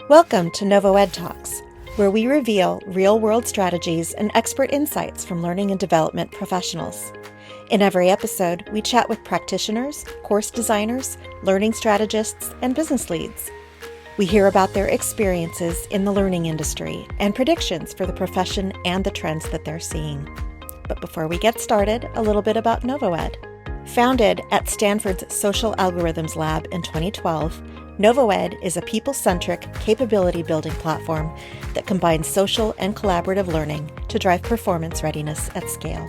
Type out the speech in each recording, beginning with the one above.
Welcome to NovoEDTalks, where we reveal real-world strategies and expert insights from learning and development professionals. In every episode, we chat with practitioners, course designers, learning strategists, and business leads. We hear about their experiences in the learning industry and predictions for the profession and the trends that they're seeing. But before we get started, a little bit about NovoEd. Founded at Stanford's Social Algorithms Lab in 2012, NovoEd is a people-centric, capability-building platform that combines social and collaborative learning to drive performance readiness at scale.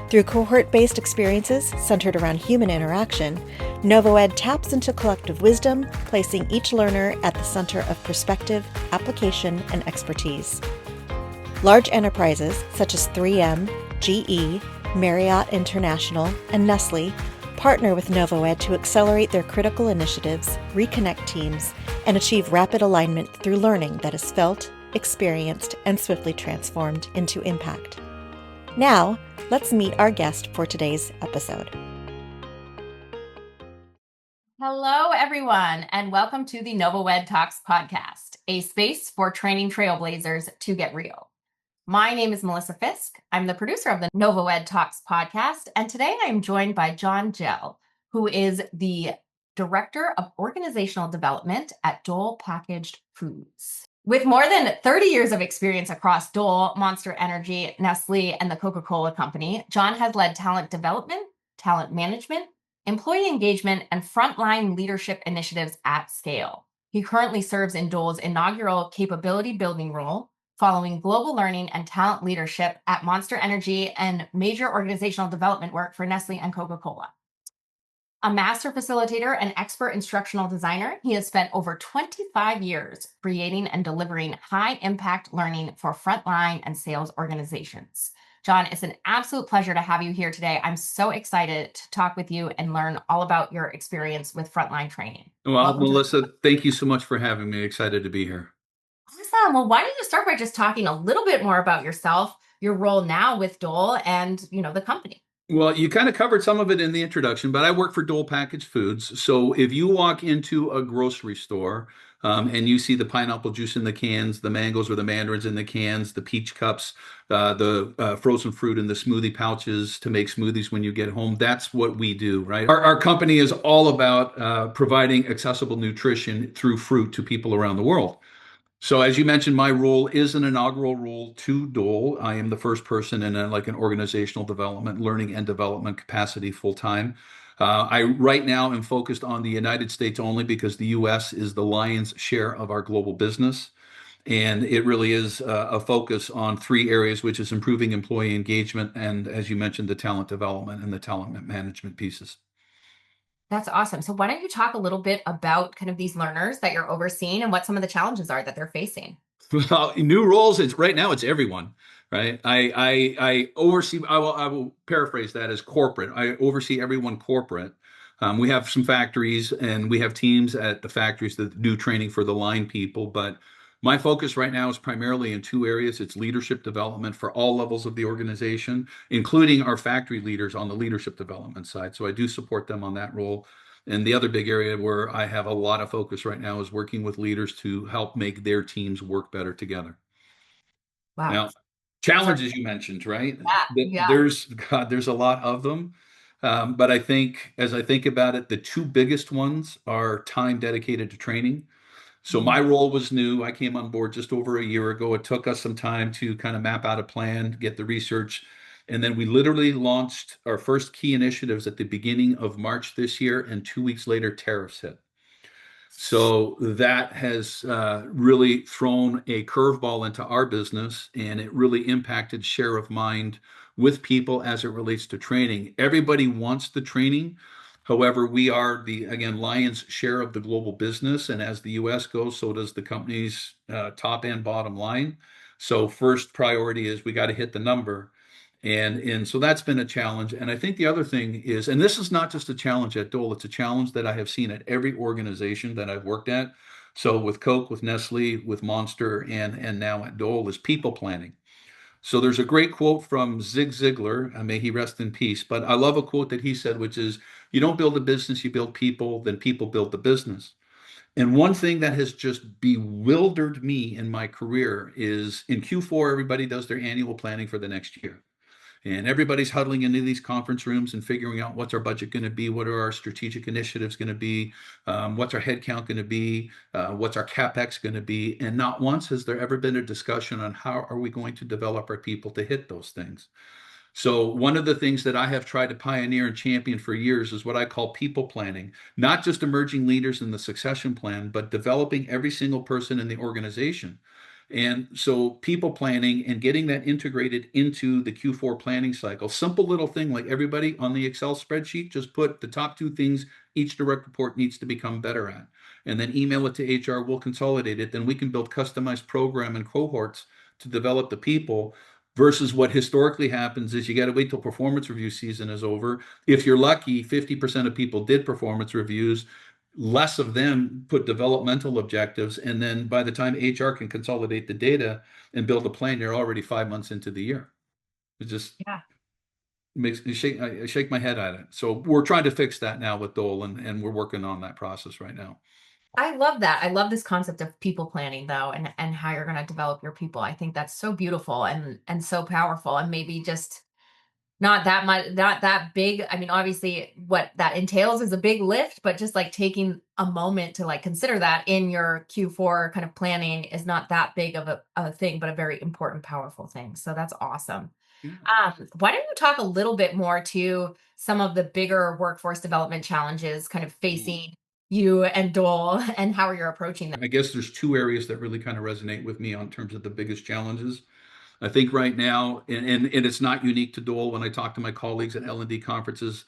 Through cohort-based experiences centered around human interaction, NovoEd taps into collective wisdom, placing each learner at the center of perspective, application, and expertise. Large enterprises such as 3M, GE, Marriott International, and Nestle partner with NovoEd to accelerate their critical initiatives, reconnect teams, and achieve rapid alignment through learning that is felt, experienced, and swiftly transformed into impact. Now, let's meet our guest for today's episode. Hello, everyone, and welcome to the NovoEDTalks podcast, a space for training trailblazers to get real. My name is Melissa Fisk. I'm the producer of the NovoEDTalks podcast, and today I am joined by Jell, who is the Director of Organizational Development at Dole Packaged Foods. With more than 30 years of experience across Dole, Monster Energy, Nestle, and the Coca-Cola Company, John has led talent development, talent management, employee engagement, and frontline leadership initiatives at scale. He currently serves in Dole's inaugural capability building role, following global learning and talent leadership at Monster Energy and major organizational development work for Nestle and Coca-Cola. A master facilitator and expert instructional designer, he has spent over 25 years creating and delivering high-impact learning for frontline and sales organizations. John, it's an absolute pleasure to have you here today. I'm so excited to talk with you and learn all about your experience with frontline training. Well, Melissa, thank you so much for having me. Excited to be here. Awesome. Well, why don't you start by just talking a little bit more about yourself, your role now with Dole, and the company. Well, you kind of covered some of it in the introduction, but I work for Dole Packaged Foods. So if you walk into a grocery store and you see the pineapple juice in the cans, the mangoes or the mandarins in the cans, the peach cups, the frozen fruit in the smoothie pouches to make smoothies when you get home, that's what we do, right? Our company is all about providing accessible nutrition through fruit to people around the world. So as you mentioned, my role is an inaugural role to Dole. I am the first person in an organizational development, learning and development capacity full time. I right now am focused on the United States only because the U.S. is the lion's share of our global business. And it really is a focus on three areas, which is improving employee engagement and, as you mentioned, the talent development and the talent management pieces. That's awesome. So why don't you talk a little bit about kind of these learners that you're overseeing and what some of the challenges are that they're facing? Well, new roles, it's right now it's everyone, right? I oversee, I will paraphrase that as corporate. I oversee everyone corporate. We have some factories and we have teams at the factories that do training for the line people, but my focus right now is primarily in two areas. It's leadership development for all levels of the organization, including our factory leaders on the leadership development side. So I do support them on that role. And the other big area where I have a lot of focus right now is working with leaders to help make their teams work better together. Wow. Now, challenges you mentioned, right? Yeah. There's a lot of them. But I think as I think about it, the two biggest ones are time dedicated to training. So my role was new. I came on board just over a year ago. It took us some time to kind of map out a plan, get the research, and then we literally launched our first key initiatives at the beginning of March this year, and 2 weeks later, tariffs hit. So that has really thrown a curveball into our business, and it really impacted share of mind with people as it relates to training. Everybody wants the training. However, we are the, again, lion's share of the global business. And as the US goes, so does the company's top and bottom line. So first priority is we got to hit the number. And so that's been a challenge. And I think the other thing is, and this is not just a challenge at Dole, it's a challenge that I have seen at every organization that I've worked at. So with Coke, with Nestle, with Monster, and now at Dole is people planning. So there's a great quote from Zig Ziglar, may he rest in peace. But I love a quote that he said, which is, you don't build a business, you build people, then people build the business. And one thing that has just bewildered me in my career is in Q4, everybody does their annual planning for the next year. And everybody's huddling into these conference rooms and figuring out what's our budget going to be, what are our strategic initiatives going to be, what's our headcount going to be, what's our capex going to be. And not once has there ever been a discussion on how are we going to develop our people to hit those things. So one of the things that I have tried to pioneer and champion for years is what I call people planning, not just emerging leaders in the succession plan, but developing every single person in the organization. And so people planning and getting that integrated into the Q4 planning cycle, simple little thing like everybody on the Excel spreadsheet, just put the top two things each direct report needs to become better at, and then email it to HR, we'll consolidate it. Then we can build customized program and cohorts to develop the people versus what historically happens is you got to wait till performance review season is over. If you're lucky, 50% of people did performance reviews, less of them put developmental objectives, and then by the time HR can consolidate the data and build a plan, you're already 5 months into the year. It just Yeah. makes me I shake my head at it. So we're trying to fix that now with Dole, and we're working on that process right now. I love that. I love this concept of people planning though, and how you're going to develop your people. I think that's so beautiful and so powerful, and maybe just not that much, not that big. I mean, obviously what that entails is a big lift, but just like taking a moment to like consider that in your Q4 kind of planning is not that big of a thing, but a very important, powerful thing. So that's awesome. Yeah. Why don't you talk a little bit more to some of the bigger workforce development challenges kind of facing you and Dole and how you're approaching them? I guess there's two areas that really kind of resonate with me on terms of the biggest challenges. I think right now, and it's not unique to Dole, when I talk to my colleagues at L&D conferences,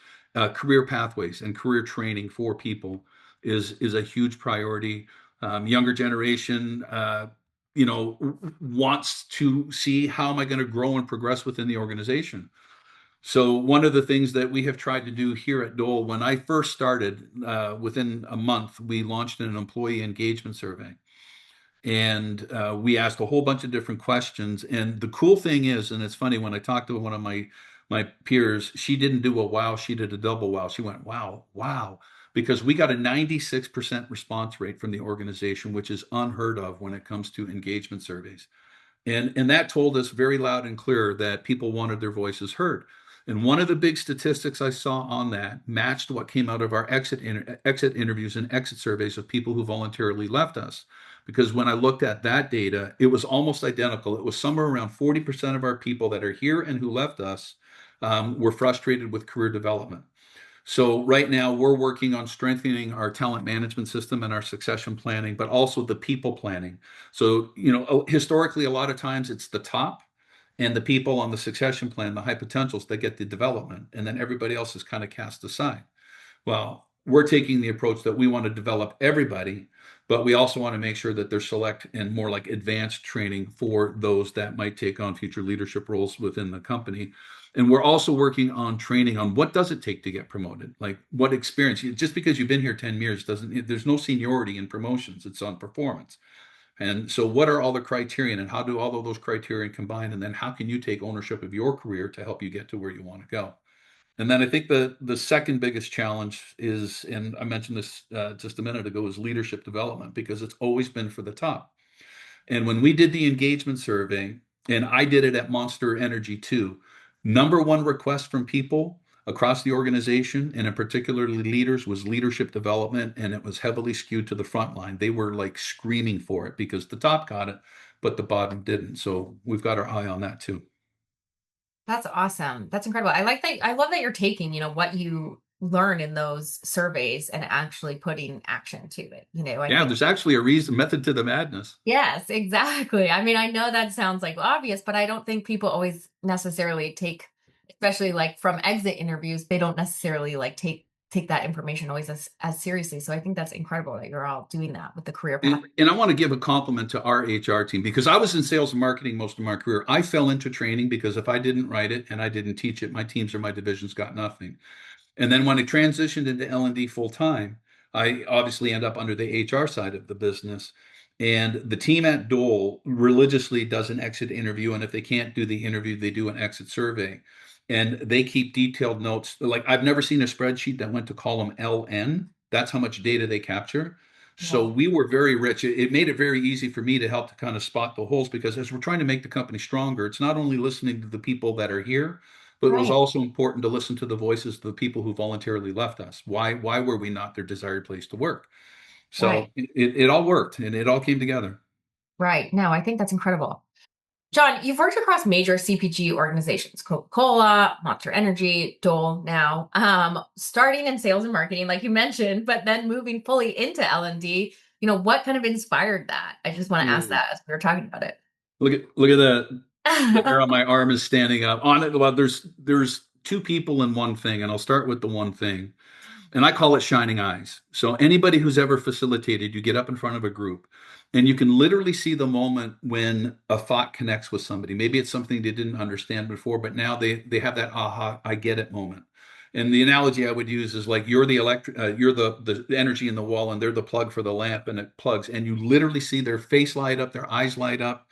career pathways and career training for people is a huge priority. Younger generation, wants to see how am I going to grow and progress within the organization. So one of the things that we have tried to do here at Dole, when I first started, within a month, we launched an employee engagement survey. And we asked a whole bunch of different questions. And the cool thing is, and it's funny, when I talked to one of my peers, she didn't do a wow, she did a double wow. She went, wow, wow, because we got a 96% response rate from the organization, which is unheard of when it comes to engagement surveys. And that told us very loud and clear that people wanted their voices heard. And one of the big statistics I saw on that matched what came out of our exit interviews and exit surveys of people who voluntarily left us. Because when I looked at that data, it was almost identical. It was somewhere around 40% of our people that are here and who left us were frustrated with career development. So right now we're working on strengthening our talent management system and our succession planning, but also the people planning. So, historically, a lot of times it's the top and the people on the succession plan, the high potentials that get the development, and then everybody else is kind of cast aside. Well, we're taking the approach that we want to develop everybody, but we also want to make sure that there's select and more like advanced training for those that might take on future leadership roles within the company. And we're also working on training on what does it take to get promoted? Like what experience? Just because you've been here 10 years there's no seniority in promotions, it's on performance. And so what are all the criteria and how do all of those criteria combine? And then how can you take ownership of your career to help you get to where you want to go? And then I think the second biggest challenge is, and I mentioned this just a minute ago, is leadership development, because it's always been for the top. And when we did the engagement survey, and I did it at Monster Energy too, number one request from people across the organization, and in particularly leaders, was leadership development, and it was heavily skewed to the front line. They were like screaming for it because the top got it, but the bottom didn't. So we've got our eye on that too. That's awesome. That's incredible. I like that. I love that you're taking, what you learn in those surveys and actually putting action to it. I Yeah, think, there's actually a method to the madness. yes, exactly. I mean, I know that sounds like obvious, but I don't think people always necessarily take, especially like from exit interviews, they don't necessarily like take that information always as seriously. So I think that's incredible that you're all doing that with the career path. And I want to give a compliment to our HR team, because I was in sales and marketing most of my career. I fell into training because if I didn't write it and I didn't teach it, my teams or my divisions got nothing. And then when I transitioned into L&D full time, I obviously end up under the HR side of the business. And the team at Dole religiously does an exit interview. And if they can't do the interview, they do an exit survey. And they keep detailed notes. Like I've never seen a spreadsheet that went to column LN. That's how much data they capture. So Yeah. we were very rich. It made it very easy for me to help to kind of spot the holes because as we're trying to make the company stronger, it's not only listening to the people that are here, but it was Right. also important to listen to the voices of the people who voluntarily left us. Why were we not their desired place to work? Right. So it all worked and it all came together. Right. No, I think that's incredible. John, you've worked across major CPG organizations, Coca-Cola, Monster Energy, Dole now, starting in sales and marketing, like you mentioned, but then moving fully into L&D. What kind of inspired that? I just want to ask Ooh. that as we were talking about it. Look at the hair on my arm is standing up. On it, well, there's two people in one thing, and I'll start with the one thing. And I call it shining eyes. So anybody who's ever facilitated, you get up in front of a group and you can literally see the moment when a thought connects with somebody. Maybe it's something they didn't understand before, but now they have that aha, I get it moment. And the analogy I would use is like you're the energy in the wall and they're the plug for the lamp and it plugs and you literally see their face light up, their eyes light up,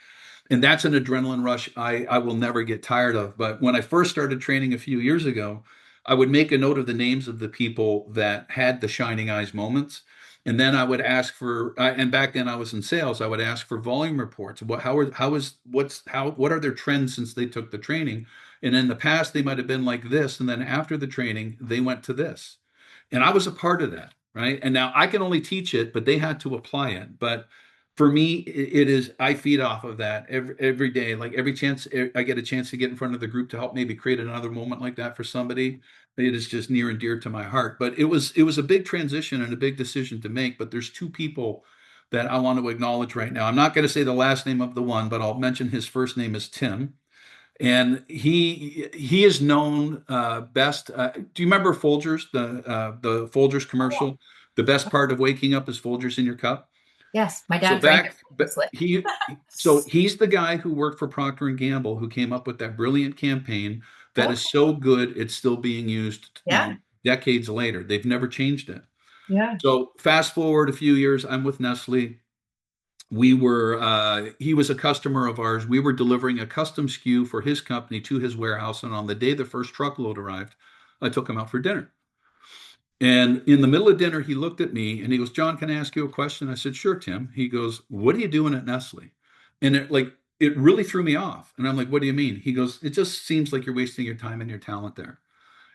and that's an adrenaline rush I will never get tired of. But when I first started training a few years ago, I would make a note of the names of the people that had the shining eyes moments. And then I would ask for, and back then I was in sales, I would ask for volume reports. What are their trends since they took the training? And in the past, they might have been like this. And then after the training, they went to this. And I was a part of that, right? And now I can only teach it, but they had to apply it. But for me, it is I feed off of that every day. Like every chance I get a chance to get in front of the group to help maybe create another moment like that for somebody, it is just near and dear to my heart. But it was a big transition and a big decision to make. But there's two people that I want to acknowledge right now. I'm not going to say the last name of the one, but I'll mention his first name is Tim, and he is known best. Do you remember Folgers, the Folgers Oh, commercial? The best part of waking up is Folgers in your cup. yes, my So dad drank it back, but famously. he's the guy who worked for Procter and Gamble who came up with that brilliant campaign that Oh, is so good it's still being used, yeah, decades later. They've never changed it. yeah. So fast forward a few years, I'm with Nestle. He was a customer of ours. We were delivering a custom SKU for his company to his warehouse, and on the day the first truckload arrived, I took him out for dinner. And in the middle of dinner, he looked at me and he goes, John, can I ask you a question? I said, sure, Tim. He goes, what are you doing at Nestle? And it really threw me off. And I'm like, what do you mean? He goes, it just seems like you're wasting your time and your talent there.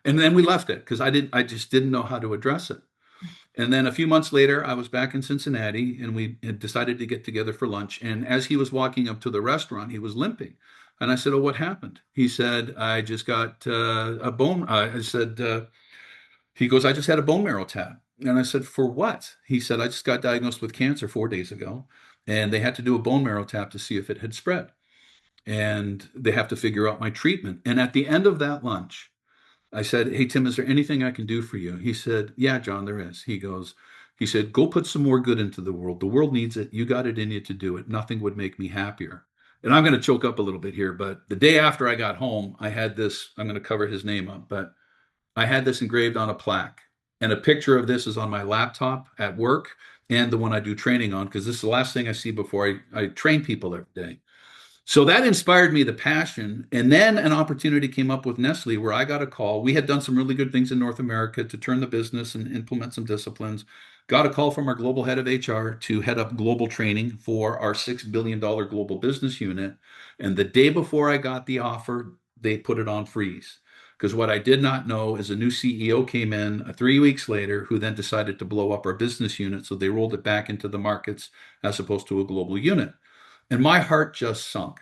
And then we left it because I just didn't know how to address it. And then a few months later, I was back in Cincinnati and we had decided to get together for lunch. And as he was walking up to the restaurant, he was limping. And I said, oh, what happened? He said, I just got a bone. I said, he goes, I just had a bone marrow tap. And I said, for what? He said, I just got diagnosed with cancer 4 days ago. And they had to do a bone marrow tap to see if it had spread. And they have to figure out my treatment. And at the end of that lunch, I said, hey, Tim, is there anything I can do for you? He said, yeah, John, there is. He said, go put some more good into the world. The world needs it. You got it in you to do it. Nothing would make me happier. And I'm going to choke up a little bit here, but the day after I got home, I had this, I'm going to cover his name up, but I had this engraved on a plaque. And a picture of this is on my laptop at work and the one I do training on, because this is the last thing I see before I train people every day. So that inspired me the passion. And then an opportunity came up with Nestle where I got a call. We had done some really good things in North America to turn the business and implement some disciplines. Got a call from our global head of HR to head up global training for our $6 billion global business unit. And the day before I got the offer, they put it on freeze. Because what I did not know is a new CEO came in 3 weeks later who then decided to blow up our business unit. So they rolled it back into the markets as opposed to a global unit. And my heart just sunk.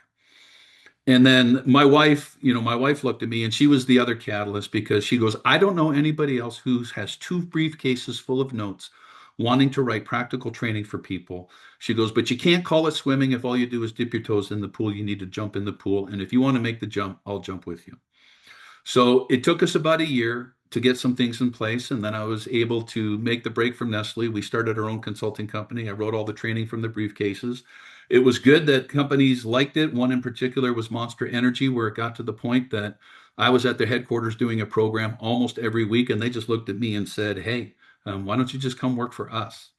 And then my wife looked at me and she was the other catalyst because she goes, I don't know anybody else who has two briefcases full of notes wanting to write practical training for people. She goes, but you can't call it swimming if all you do is dip your toes in the pool. You need to jump in the pool. And if you want to make the jump, I'll jump with you. So it took us about a year to get some things in place. And then I was able to make the break from Nestle. We started our own consulting company. I wrote all the training from the briefcases. It was good that companies liked it. One in particular was Monster Energy, where it got to the point that I was at their headquarters doing a program almost every week. And they just looked at me and said, hey, why don't you just come work for us?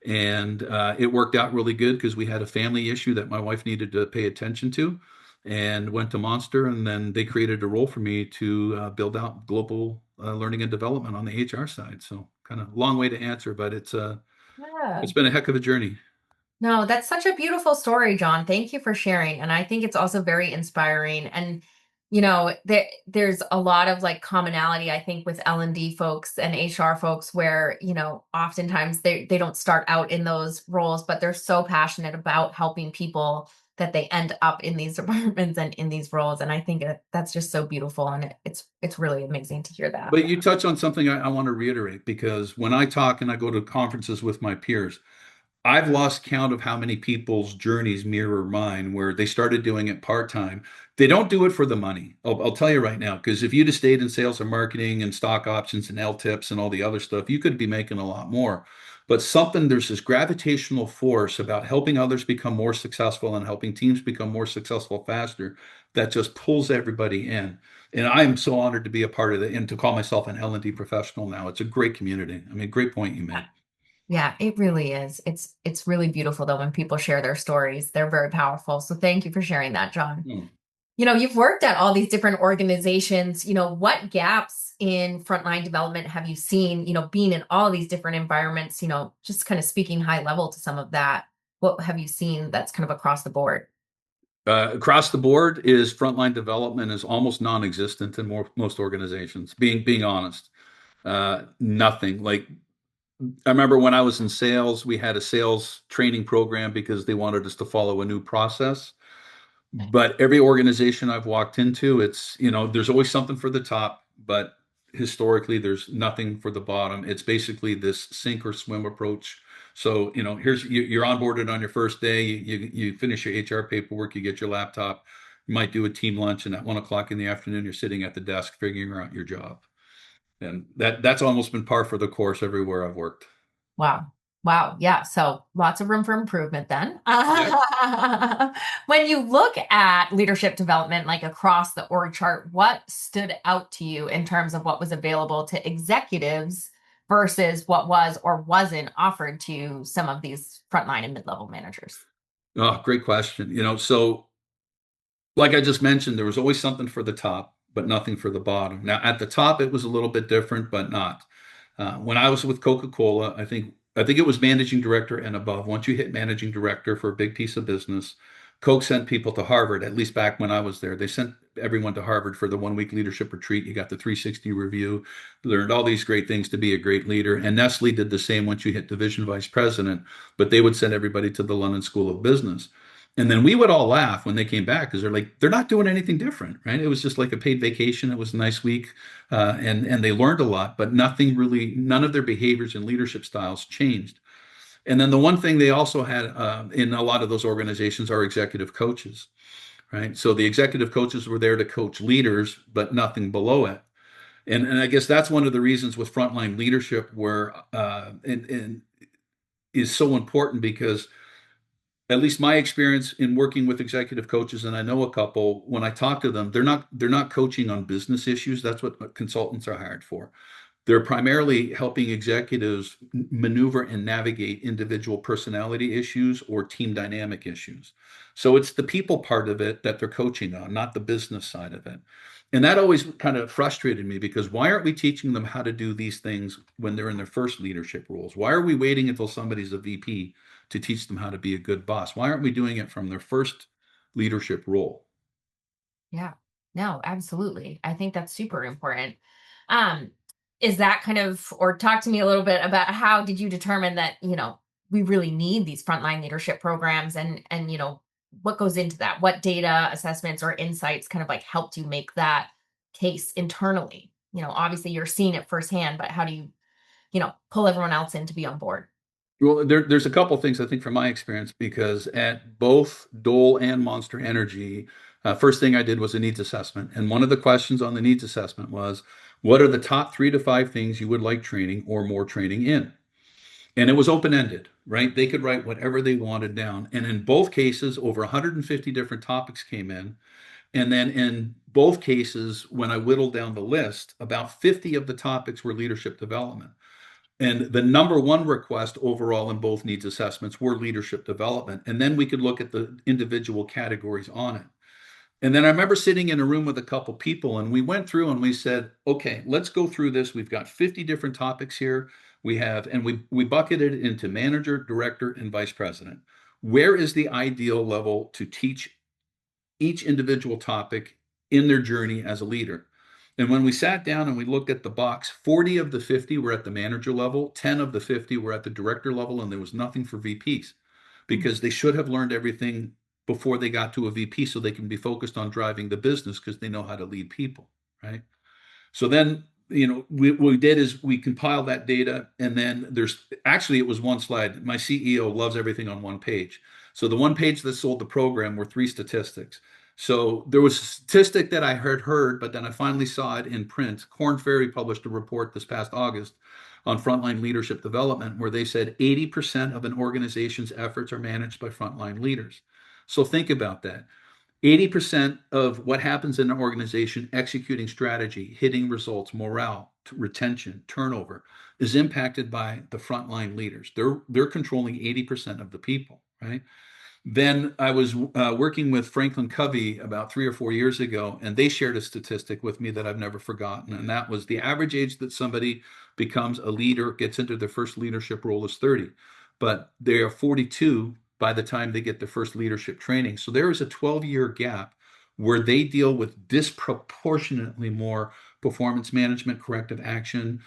And it worked out really good because we had a family issue that my wife needed to pay attention to and went to Monster. And then they created a role for me to build out global learning and development on the HR side. So kind of long way to answer, but Yeah. It's been a heck of a journey. No, that's such a beautiful story, John. Thank you for sharing. And I think it's also very inspiring. And, there's a lot of like commonality, I think, with L&D folks and HR folks where, oftentimes they don't start out in those roles, but they're so passionate about helping people that they end up in these departments and in these roles. And I think that's just so beautiful. And it's really amazing to hear that. But you touch on something I want to reiterate, because when I talk and I go to conferences with my peers, I've lost count of how many people's journeys mirror mine, where they started doing it part time. They don't do it for the money. I'll tell you right now, because if you'd have stayed in sales and marketing and stock options and L tips and all the other stuff, you could be making a lot more. But there's this gravitational force about helping others become more successful and helping teams become more successful faster that just pulls everybody in. And I'm so honored to be a part of it and to call myself an L&D professional now. It's a great community. I mean, great point you made. Yeah, it really is. It's really beautiful though when people share their stories. They're very powerful. So thank you for sharing that, John. Hmm. You've worked at all these different organizations. What gaps in frontline development have you seen, being in all these different environments, just kind of speaking high level to some of that. What have you seen that's kind of across the board? Across the board is frontline development is almost non-existent in most organizations. Being honest, nothing. Like I remember when I was in sales, we had a sales training program because they wanted us to follow a new process. But every organization I've walked into, it's, there's always something for the top, but historically there's nothing for the bottom. It's basically this sink or swim approach. So, you're onboarded on your first day, you finish your HR paperwork, you get your laptop, you might do a team lunch, and at 1 o'clock in the afternoon, you're sitting at the desk figuring out your job. And that's almost been par for the course everywhere I've worked. Wow. Wow. Yeah. So lots of room for improvement then. Yep. When you look at leadership development, like across the org chart, what stood out to you in terms of what was available to executives versus what was or wasn't offered to some of these frontline and mid-level managers? Oh, great question. So like I just mentioned, there was always something for the top, but nothing for the bottom. Now, at the top, it was a little bit different, but not. When I was with Coca-Cola, I think it was managing director and above. Once you hit managing director for a big piece of business, Coke sent people to Harvard. At least back when I was there, they sent everyone to Harvard for the 1 week leadership retreat. You got the 360 review, learned all these great things to be a great leader. And Nestle did the same once you hit division vice president, but they would send everybody to the London School of Business. And then we would all laugh when they came back because they're not doing anything different, right? It was just like a paid vacation. It was a nice week, and they learned a lot, but none of their behaviors and leadership styles changed. And then the one thing they also had in a lot of those organizations are executive coaches, right? So the executive coaches were there to coach leaders, but nothing below it. And I guess that's one of the reasons with frontline leadership where and is so important, because at least my experience in working with executive coaches, and I know a couple, when I talk to them, they're not coaching on business issues. That's what consultants are hired for. They're primarily helping executives maneuver and navigate individual personality issues or team dynamic issues. So it's the people part of it that they're coaching on, not the business side of it. And that always kind of frustrated me, because why aren't we teaching them how to do these things when they're in their first leadership roles? Why are we waiting until somebody's a VP to teach them how to be a good boss? Why aren't we doing it from their first leadership role? Yeah. No, absolutely. I think that's super important. Um, is that kind of, or talk to me a little bit about how did you determine that, we really need these frontline leadership programs and, what goes into that? What data assessments or insights kind of like helped you make that case internally? Obviously you're seeing it firsthand, but how do you, pull everyone else in to be on board? Well, there's a couple things I think from my experience, because at both Dole and Monster Energy, first thing I did was a needs assessment. And one of the questions on the needs assessment was, what are the top 3 to 5 things you would like training or more training in? And it was open ended, right? They could write whatever they wanted down. And in both cases, over 150 different topics came in. And then in both cases, when I whittled down the list, about 50 of the topics were leadership development. And the number one request overall in both needs assessments were leadership development. And then we could look at the individual categories on it. And then I remember sitting in a room with a couple people, and we went through and we said, okay, let's go through this. We've got 50 different topics here. We bucketed it into manager, director, and vice president. Where is the ideal level to teach each individual topic in their journey as a leader? And when we sat down and we looked at the box, 40 of the 50 were at the manager level, 10 of the 50 were at the director level, and there was nothing for VPs because they should have learned everything before they got to a VP so they can be focused on driving the business because they know how to lead people, right? So then, what we did is we compiled that data, and then it was one slide. My CEO loves everything on one page. So the one page that sold the program were three statistics. So there was a statistic that I heard, but then I finally saw it in print. Korn Ferry published a report this past August on frontline leadership development where they said 80% of an organization's efforts are managed by frontline leaders. So think about that. 80% of what happens in an organization, executing strategy, hitting results, morale, retention, turnover, is impacted by the frontline leaders. They're controlling 80% of the people, right? Then I was working with Franklin Covey about 3 or 4 years ago, and they shared a statistic with me that I've never forgotten. And that was the average age that somebody becomes a leader, gets into their first leadership role is 30, but they are 42 by the time they get their first leadership training. So there is a 12-year gap where they deal with disproportionately more performance management, corrective action,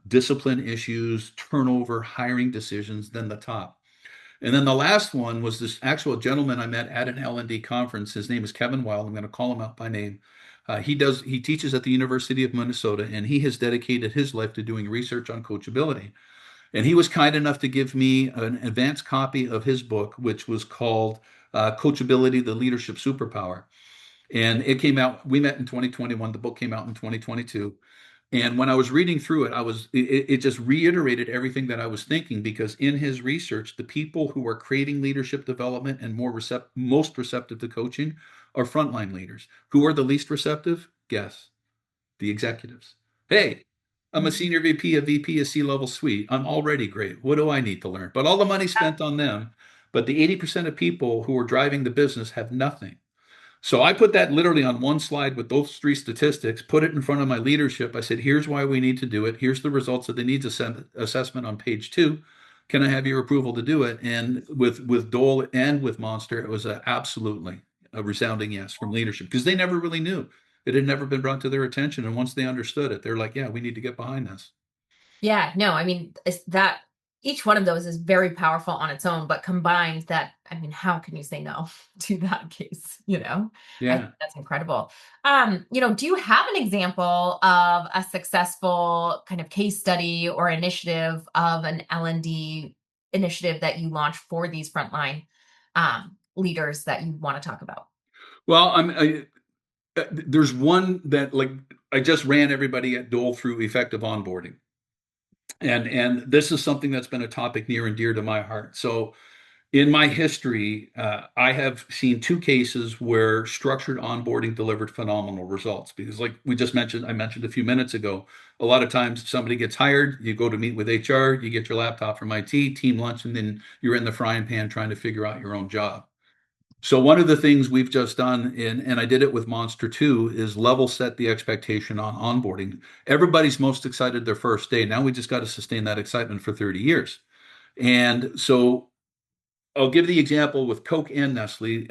discipline issues, turnover, hiring decisions than the top. And then the last one was this actual gentleman I met at an L&D conference. His name is Kevin Wild. I'm going to call him out by name. He teaches at the University of Minnesota, and he has dedicated his life to doing research on coachability. And he was kind enough to give me an advanced copy of his book, which was called Coachability, the Leadership Superpower. And it came out, we met in 2021. The book came out in 2022. And when I was reading through it just reiterated everything that I was thinking, because in his research, the people who are creating leadership development and most receptive to coaching are frontline leaders. Who are the least receptive? Guess. The executives. Hey, I'm a senior VP, a VP, a C-level suite. I'm already great. What do I need to learn? But all the money spent on them. But the 80% of people who are driving the business have nothing. So I put that literally on one slide with those three statistics, put it in front of my leadership. I said, here's why we need to do it. Here's the results of the needs assessment on page 2. Can I have your approval to do it? And with Dole and with Monster, it was absolutely a resounding yes from leadership, because they never really knew. It had never been brought to their attention. And once they understood it, they're like, yeah, we need to get behind this. Yeah, no, I mean, that each one of those is very powerful on its own, but combined that, I mean, how can you say no to that case? I Yeah. think that's incredible. Do you have an example of a successful kind of case study or initiative of an L&D initiative that you launched for these frontline leaders that you want to talk about? Well, there's one that, like, I just ran everybody at Dole through effective onboarding. And this is something that's been a topic near and dear to my heart. So in my history, I have seen two cases where structured onboarding delivered phenomenal results. Because, like I mentioned a few minutes ago, a lot of times somebody gets hired, you go to meet with HR, you get your laptop from IT, team lunch, and then you're in the frying pan trying to figure out your own job. So one of the things we've just done, and I did it with Monster too, is level set the expectation on onboarding. Everybody's most excited their first day. Now we just got to sustain that excitement for 30 years. And so I'll give the example with Coke and Nestle.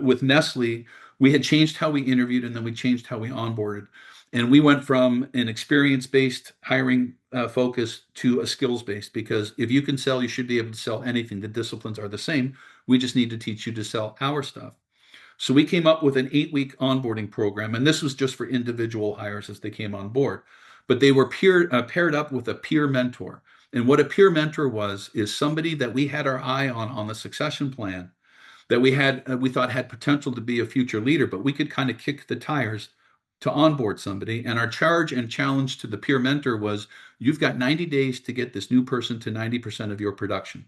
With Nestle, we had changed how we interviewed, and then we changed how we onboarded. And we went from an experience-based hiring focus to a skills-based, because if you can sell, you should be able to sell anything. The disciplines are the same. We just need to teach you to sell our stuff. So we came up with an 8-week onboarding program, and this was just for individual hires as they came on board. But they were paired up with a peer mentor. And what a peer mentor was is somebody that we had our eye on the succession plan, that we thought had potential to be a future leader, but we could kind of kick the tires to onboard somebody. And our charge and challenge to the peer mentor was, you've got 90 days to get this new person to 90% of your production.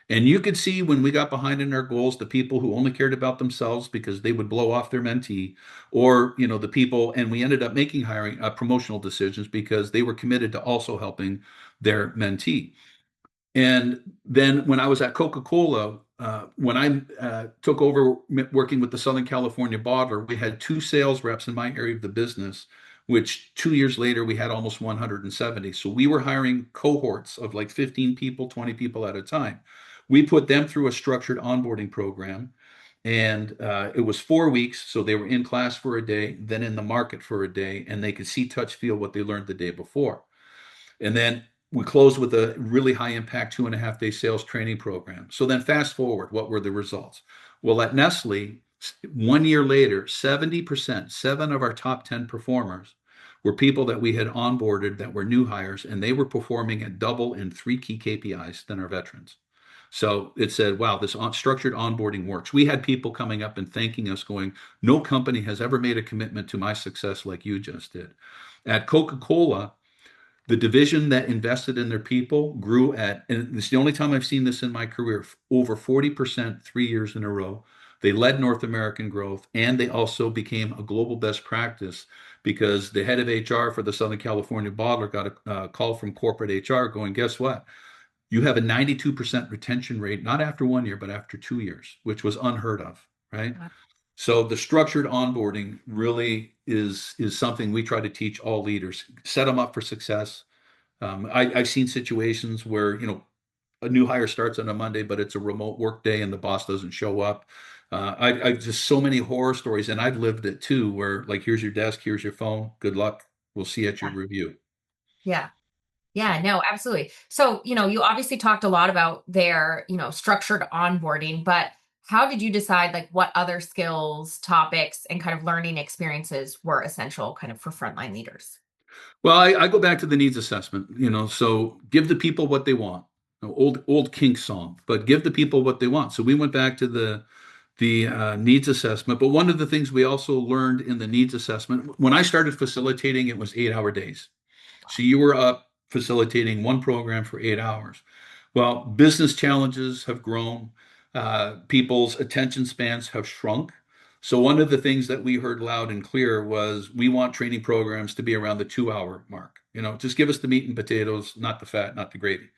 And you could see when we got behind in our goals, the people who only cared about themselves because they would blow off their mentee, or the people, and we ended up making hiring promotional decisions because they were committed to also helping their mentee. And then when I was at Coca-Cola, when I took over working with the Southern California bottler, we had 2 sales reps in my area of the business which 2 years later we had almost 170. So we were hiring cohorts of like 15 people, 20 people at a time. We put them through a structured onboarding program, and it was 4 weeks. So they were in class for a day, then in the market for a day, and they could see, touch, feel what they learned the day before. And then we closed with a really high impact 2.5 day sales training program. So then fast forward, what were the results? Well, at Nestle, 1 year later, 70%, seven of our top 10 performers were people that we had onboarded that were new hires, and they were performing at double in three key KPIs than our veterans. So it said, wow, this structured onboarding works. We had people coming up and thanking us, going, no company has ever made a commitment to my success like you just did. At Coca-Cola, the division that invested in their people grew at, and it's the only time I've seen this in my career, over 40% 3 years in a row. They led North American growth, and they also became a global best practice because the head of HR for the Southern California bottler got a call from corporate HR going, guess what? You have a 92% retention rate, not after 1 year, but after 2 years, which was unheard of, right? Wow. So the structured onboarding really is something we try to teach all leaders, set them up for success. I've seen situations where, a new hire starts on a Monday, but it's a remote work day and the boss doesn't show up. I've just so many horror stories, and I've lived it too, where like, here's your desk, here's your phone, good luck. We'll see you at your Yeah. review. Yeah. Yeah, no, absolutely. So, you obviously talked a lot about their, structured onboarding, but how did you decide like what other skills, topics, and kind of learning experiences were essential kind of for frontline leaders? Well, I go back to the needs assessment, so give the people what they want. Old Kink song, but give the people what they want. So we went back to the needs assessment. But one of the things we also learned in the needs assessment, when I started facilitating, it was 8 hour days. So you were up facilitating one program for 8 hours. Well, business challenges have grown. People's attention spans have shrunk. So one of the things that we heard loud and clear was we want training programs to be around the 2 hour mark. Just give us the meat and potatoes, not the fat, not the gravy.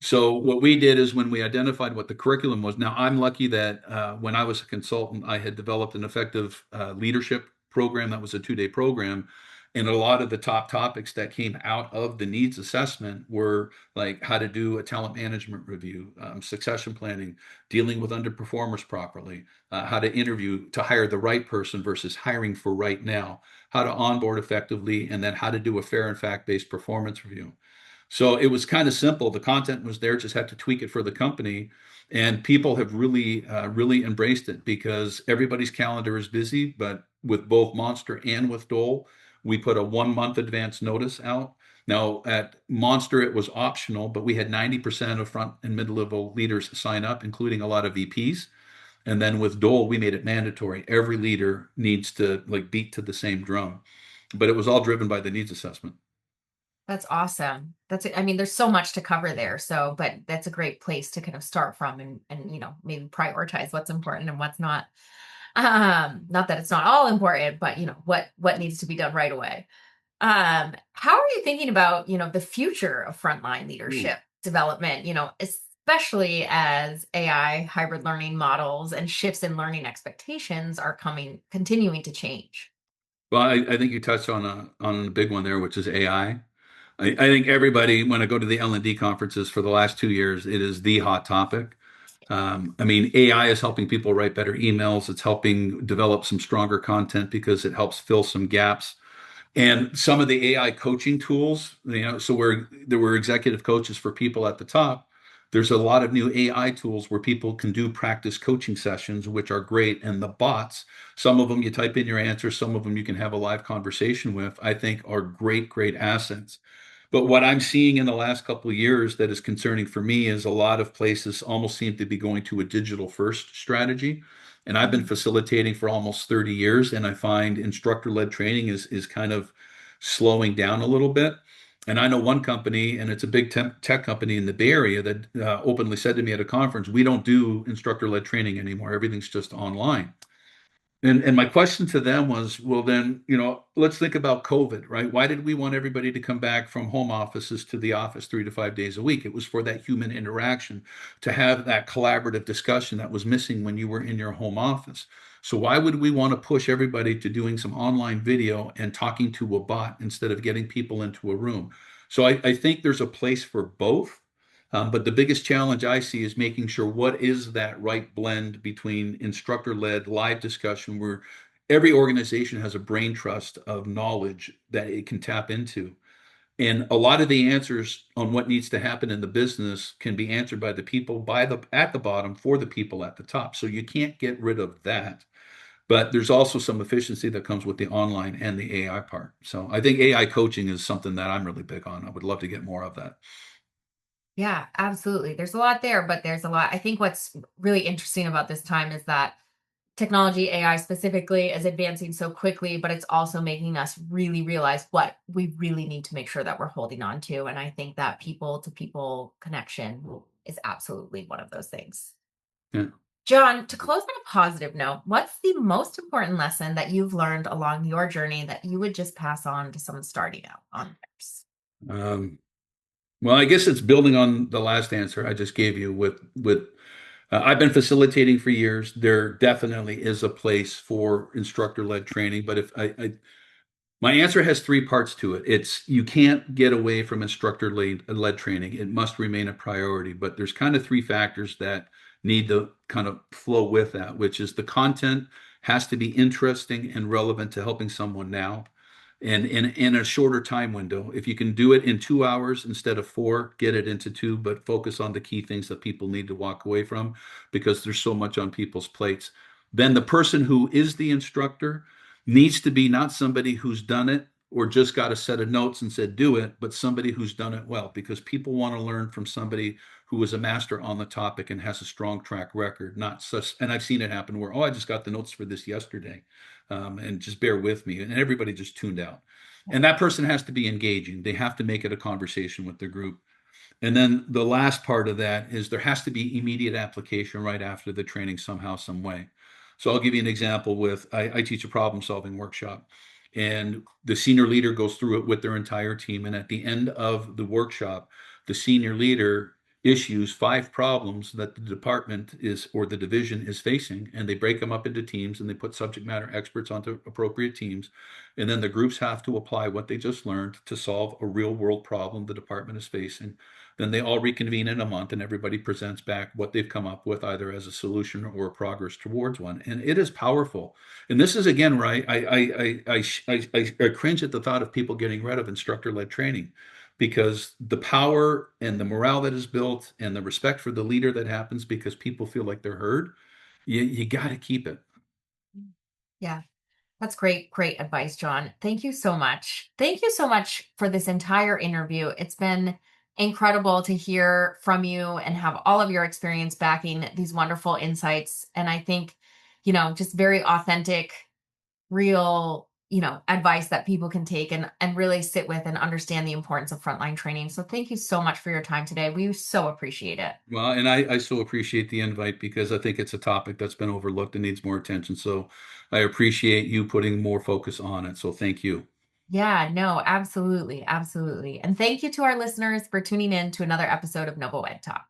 So what we did is when we identified what the curriculum was. Now I'm lucky that when I was a consultant, I had developed an effective leadership program that was a 2 day program. And a lot of the top topics that came out of the needs assessment were like how to do a talent management review, succession planning, dealing with underperformers properly, how to interview to hire the right person versus hiring for right now, how to onboard effectively, and then how to do a fair and fact-based performance review. So it was kind of simple. The content was there, just had to tweak it for the company. And people have really embraced it because everybody's calendar is busy. But with both Monster and with Dole, we put a 1 month advance notice out. Now at Monster, it was optional, but we had 90% of front and mid level leaders sign up, including a lot of VPs. And then with Dole, we made it mandatory. Every leader needs to like beat to the same drum. But it was all driven by the needs assessment. That's awesome. I mean, there's so much to cover there. So, but that's a great place to kind of start from and maybe prioritize what's important and what's not. Not that it's not all important, but what needs to be done right away. How are you thinking about, the future of frontline Ooh. leadership development, especially as AI hybrid learning models and shifts in learning expectations are continuing to change? Well, I think you touched on a big one there, which is AI. I think everybody, when I go to the L&D conferences for the last 2 years, it is the hot topic. I mean, AI is helping people write better emails. It's helping develop some stronger content because it helps fill some gaps. And some of the AI coaching tools, so where there were executive coaches for people at the top, there's a lot of new AI tools where people can do practice coaching sessions, which are great. And the bots, some of them you type in your answers, some of them you can have a live conversation with, I think are great, great assets. But what I'm seeing in the last couple of years that is concerning for me is a lot of places almost seem to be going to a digital first strategy. And I've been Mhm. facilitating for almost 30 years, and I find instructor-led training is kind of slowing down a little bit. And I know one company, and it's a big tech company in the Bay Area that openly said to me at a conference, "We don't do instructor-led training anymore. Everything's just online." And my question to them was, well, then, let's think about COVID, right? Why did we want everybody to come back from home offices to the office 3 to 5 days a week? It was for that human interaction, to have that collaborative discussion that was missing when you were in your home office. So why would we want to push everybody to doing some online video and talking to a bot instead of getting people into a room? So I think there's a place for both. But the biggest challenge I see is making sure what is that right blend between instructor-led live discussion, where every organization has a brain trust of knowledge that it can tap into. And a lot of the answers on what needs to happen in the business can be answered by the people at the bottom for the people at the top. So you can't get rid of that. But there's also some efficiency that comes with the online and the AI part. So I think AI coaching is something that I'm really big on. I would love to get more of that. Yeah, absolutely. There's a lot there, but there's a lot. I think what's really interesting about this time is that technology, AI specifically, is advancing so quickly, but it's also making us really realize what we really need to make sure that we're holding on to. And I think that people to people connection is absolutely one of those things. Yeah. John, to close on a positive note, what's the most important lesson that you've learned along your journey that you would just pass on to someone starting out on theirs? Um, Well, I guess it's building on the last answer I just gave you with I've been facilitating for years. There definitely is a place for instructor-led training, but if my answer has three parts to it. It's you can't get away from instructor-led training. It must remain a priority, but there's kind of three factors that need to kind of flow with that, which is the content has to be interesting and relevant to helping someone now and in a shorter time window. If you can do it in 2 hours instead of four, get it into two, but focus on the key things that people need to walk away from because there's so much on people's plates. Then the person who is the instructor needs to be not somebody who's done it or just got a set of notes and said do it, but somebody who's done it well, because people want to learn from somebody who is a master on the topic and has a strong track record. Not such, and I've seen it happen where, oh, I just got the notes for this yesterday, and just bear with me, and everybody just tuned out. And that person has to be engaging. They have to make it a conversation with the group. And then the last part of that is there has to be immediate application right after the training somehow, some way. So I'll give you an example with I teach a problem solving workshop, and the senior leader goes through it with their entire team. And at the end of the workshop, the senior leader issues 5 problems that the department is or the division is facing, and they break them up into teams and they put subject matter experts onto appropriate teams. And then the groups have to apply what they just learned to solve a real world problem the department is facing. Then they all reconvene in a month and everybody presents back what they've come up with, either as a solution or a progress towards one. And it is powerful. And this is again, right? I cringe at the thought of people getting rid of instructor-led training, because the power and the morale that is built and the respect for the leader that happens because people feel like they're heard, you got to keep it. Yeah. That's great, great advice, John. Thank you so much. Thank you so much for this entire interview. It's been incredible to hear from you and have all of your experience backing these wonderful insights. And I think, just very authentic, real, advice that people can take and really sit with and understand the importance of frontline training. So thank you so much for your time today. We so appreciate it. Well, and I so appreciate the invite because I think it's a topic that's been overlooked and needs more attention. So I appreciate you putting more focus on it. So thank you. Yeah, no, absolutely. Absolutely. And thank you to our listeners for tuning in to another episode of NovoEd Talks.